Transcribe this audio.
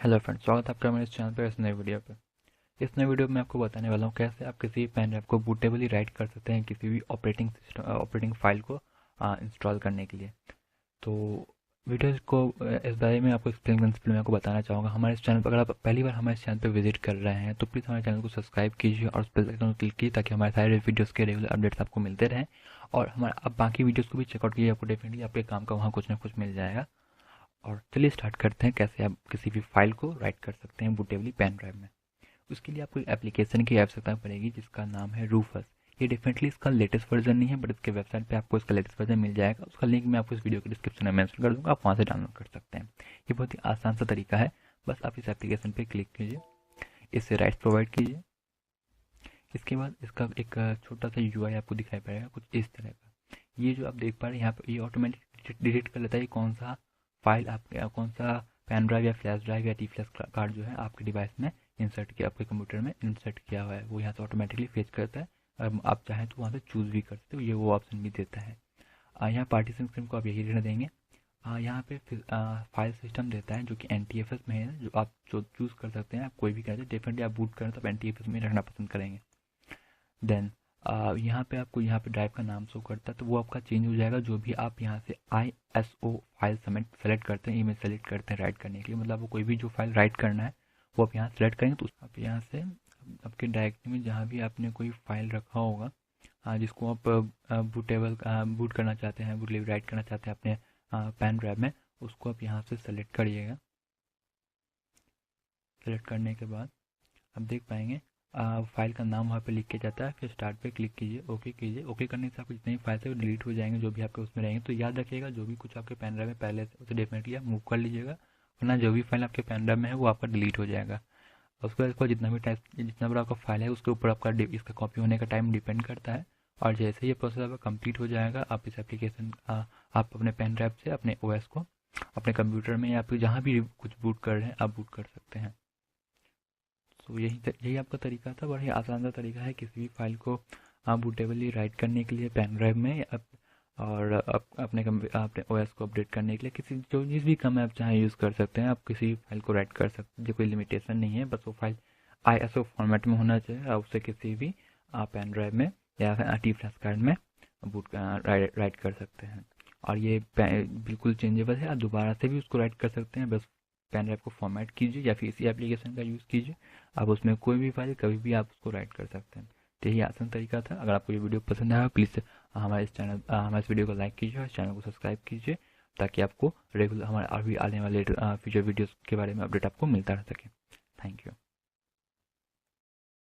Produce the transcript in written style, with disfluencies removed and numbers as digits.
Hello friends, स्वागत है आपका मेरे इस चैनल पर इस नए वीडियो पे। इस नए वीडियो में आपको बताने वाला हूँ कैसे आप किसी पेन ड्राइव को बूटेबली राइट कर सकते हैं किसी भी ऑपरेटिंग फाइल को इंस्टॉल करने के लिए। तो वीडियो को इस बारे में आपको एक्सप्लेन करने से पहले मैं आपको बताना चाहूँगा, हमारे इस चैनल पर अगर आप पहली बार हमारे इस चैनल पर विजिट कर रहे हैं तो प्लीज़ हमारे चैनल को सब्सक्राइब कीजिए और उस बेल आइकन को क्लिक कीजिए ताकि हमारे सारे वीडियोज़ के रेगुलर अपडेट्स आपको मिलते रहें। और हमारे आप बाकी वीडियोज़ को भी चेकआउट कीजिए, आपको डेफिनेटली आपके काम का वहाँ कुछ ना कुछ मिल जाएगा। और चलिए स्टार्ट करते हैं कैसे आप किसी भी फाइल को राइट कर सकते हैं बूटेबली पेन ड्राइव में। उसके लिए आपको एक एप्लीकेशन की आवश्यकता पड़ेगी जिसका नाम है रूफस। ये डेफिनेटली इसका लेटेस्ट वर्जन नहीं है, बट इसके वेबसाइट पे आपको इसका लेटेस्ट वर्जन मिल जाएगा। उसका लिंक मैं आपको इस वीडियो के डिस्क्रिप्शन में मेंशन कर दूंगा, आप वहाँ से डाउनलोड कर सकते हैं। ये बहुत ही आसान सा तरीका है, बस आप इस एप्लीकेशन पे क्लिक कीजिए, इससे राइट्स प्रोवाइड कीजिए। इसके बाद इसका एक छोटा सा यूआई आपको दिखाई पड़ेगा कुछ इस तरह का। ये जो आप देख पा रहे हैं यहाँ पर, ये ऑटोमेटिक डिटेक्ट कर लेता है कौन सा फाइल आप कौन सा पेन ड्राइव या फ्लैश ड्राइव या टी फ्लैश कार्ड जो है आपके डिवाइस में इंसर्ट किया, आपके कंप्यूटर में इंसर्ट किया हुआ है, वो यहाँ से ऑटोमेटिकली फेच करता है। आप चाहें तो वहाँ से चूज़ भी कर सकते हो, ये वो ऑप्शन भी देता है। यहाँ पार्टीशन स्क्रीन को आप यही रहने देंगे। यहाँ पे फाइल सिस्टम देता है जो कि NTFS में है, जो आप जो चूज़ कर सकते हैं। आप कोई भी कहते हैं, डेफिनेटली आप बूट करें तो आप NTFS में रखना पसंद करेंगे। देन यहाँ पे आपको यहाँ पे ड्राइव का नाम शो करता है, तो वो आपका चेंज हो जाएगा जो भी आप यहाँ से ISO फाइल सेलेक्ट करते हैं, इमेज सेलेक्ट करते हैं राइट करने के लिए। मतलब आपको कोई भी जो फाइल राइट करना है वो आप यहाँ सेलेक्ट करेंगे तो आप यहाँ से आपके डायरेक्टरी में जहाँ भी आपने कोई फाइल रखा होगा जिसको आप बूट करना चाहते हैं, बूट राइट करना चाहते हैं अपने पेन ड्राइव में, उसको आप यहाँ से सेलेक्ट करिएगा। सेलेक्ट करने के बाद आप देख पाएंगे फाइल का नाम वहाँ पे लिख के जाता है। फिर स्टार्ट पे क्लिक कीजिए, ओके कीजिए। ओके करने से आपको जितनी भी फाइल्स है वो डिलीट हो जाएंगे जो भी आपके उसमें रहेंगे। तो याद रखिएगा जो भी कुछ आपके पेन ड्राइव में पहले से उसे डेफिनेटली आप मूव कर लीजिएगा, वरना जो भी फाइल आपके पेन ड्राइव में है वो आपका डिलीट हो जाएगा। उसके बाद इसको जितना बड़ा आपका फाइल है उसके ऊपर आपका इसका कॉपी होने का टाइम डिपेंड करता है। और जैसे ही ये प्रोसेस आपका कंप्लीट हो जाएगा, आप इस एप्लीकेशन आप अपने पेन ड्राइव से अपने OS को अपने कंप्यूटर में या फिर जहाँ भी कुछ बूट कर रहे हैं आप बूट कर सकते हैं। तो यही आपका तरीका था, बड़ा ही आसान सा तरीका है किसी भी फाइल को आप बूटेबली राइट करने के लिए पेन ड्राइव में और अपने OS को अपडेट करने के लिए किसी जो जिस भी कम ऐप चाहे यूज़ कर सकते हैं। आप किसी भी फाइल को राइट कर सकते हैं, कोई लिमिटेशन नहीं है, बस वो फाइल ISO फॉर्मेट में होना चाहिए। आप उसे किसी भी पेन ड्राइव में या फिर टी फ्लैश कार्ड में राइट कर सकते हैं। और ये बिल्कुल चेंजेबल है, आप दोबारा से भी उसको राइट कर सकते हैं। बस पेन ड्राइव को फॉर्मेट कीजिए या फिर इसी एप्लीकेशन का यूज़ कीजिए, आप उसमें कोई भी फाइल कभी भी आप उसको राइट कर सकते हैं। तो यही आसान तरीका था। अगर आपको ये वीडियो पसंद आया प्लीज़ हमारे इस वीडियो को लाइक कीजिए और चैनल को सब्सक्राइब कीजिए ताकि आपको रेगुलर हमारे और भी आने वाले फ्यूचर वीडियोज़ के बारे में अपडेट आपको मिलता रह सके।